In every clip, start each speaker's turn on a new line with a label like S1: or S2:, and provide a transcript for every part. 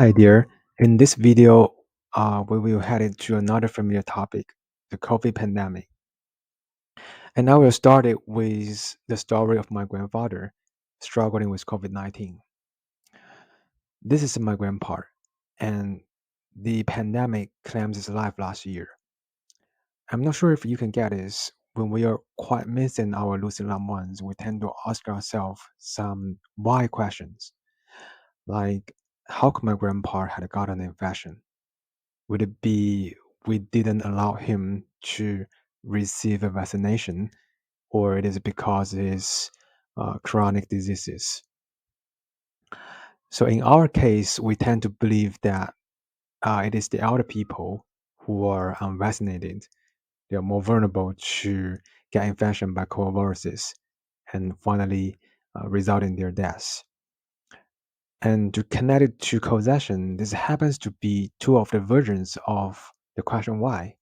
S1: Hi there. In this video, we will head into another familiar topic, the COVID pandemic. And I will start it with the story of my grandfather struggling with COVID-19. This is my grandpa, and the pandemic claims his life last year. I'm not sure if you can get this. When we are quite missing our losing loved ones, we tend to ask ourselves some why questions, like how could my grandpa had gotten an infection? Would it be we didn't allow him to receive a vaccination, or it is because his chronic diseases? So in our case, we tend to believe that it is the elder people who are unvaccinated. They are more vulnerable to get infection by coronaviruses and finally result in their deaths. And to connect it to causation, this happens to be two of the versions of the question why,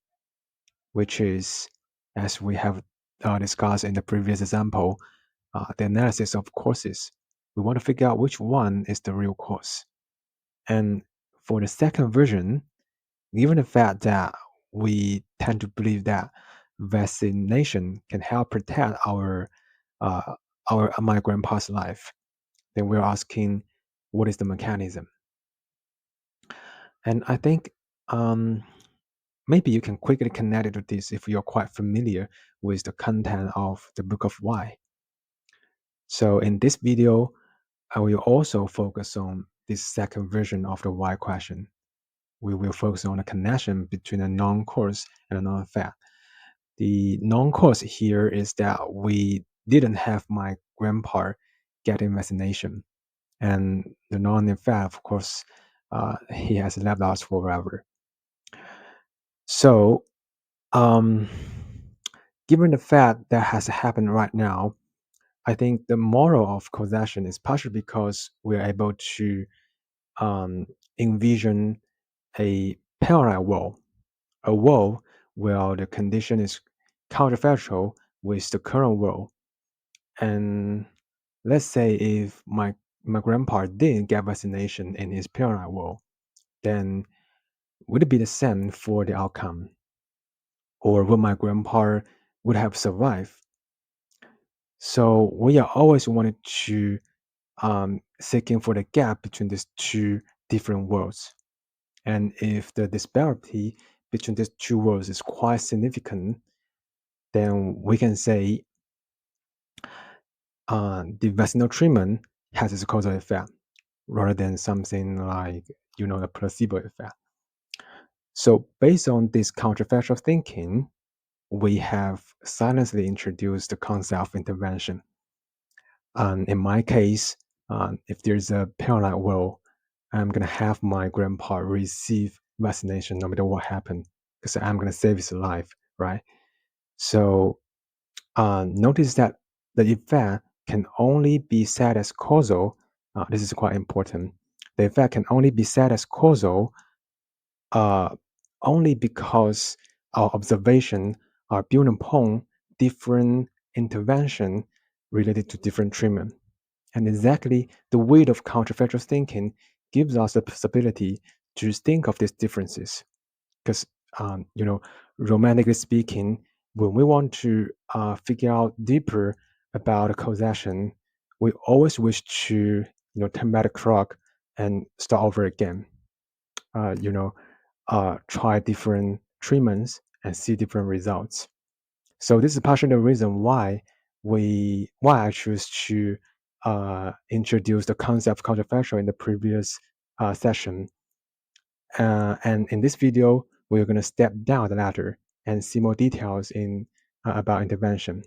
S1: which is, as we have discussed in the previous example, the analysis of causes. We want to figure out which one is the real cause. And for the second version, given the fact that we tend to believe that vaccination can help protect uh, our my grandpa's life, then we're asking, what is the mechanism? And I think um, maybe you can quickly connect it to this if you're quite familiar with the content of the Book of Why. So in this video, I will also focus on this second version of the why question. We will focus on the connection between a known cause and a known effect. The known cause here is that we didn't have my grandpa getting vaccination. And the known effect, of course, he has left us forever. So um, given the fact that has happened right now, I think the moral of causation is partially because we're able to um, envision a parallel world, a world where the condition is counterfactual with the current world. And let's say if my grandpa didn't get vaccination in his parallel world, then would it be the same for the outcome? Or would my grandpa would have survived? So we are always wanted to seeking for the gap between these two different worlds. And if the disparity between these two worlds is quite significant, then we can say the vaccinal treatment has its causal effect rather than something like, a placebo effect. So based on this counterfactual thinking, we have silently introduced the concept of intervention. In my case, if there's a parallel world, I'm gonna have my grandpa receive vaccination no matter what happened, because I'm gonna save his life, right? So notice that the effect can only be said as causal. This is quite important. The effect can only be said as causal uh, only because our observation are built upon different intervention related to different treatment. And exactly the weight of counterfactual thinking gives us the possibility to think of these differences. Because, romantically speaking, when we want to figure out deeper about causation, we always wish to, turn back the clock and start over again. Uh, you know, try different treatments and see different results. So this is partially the reason why I choose to introduce the concept of counterfactual in the previous session. And in this video, we're going to step down the ladder and see more details in about intervention.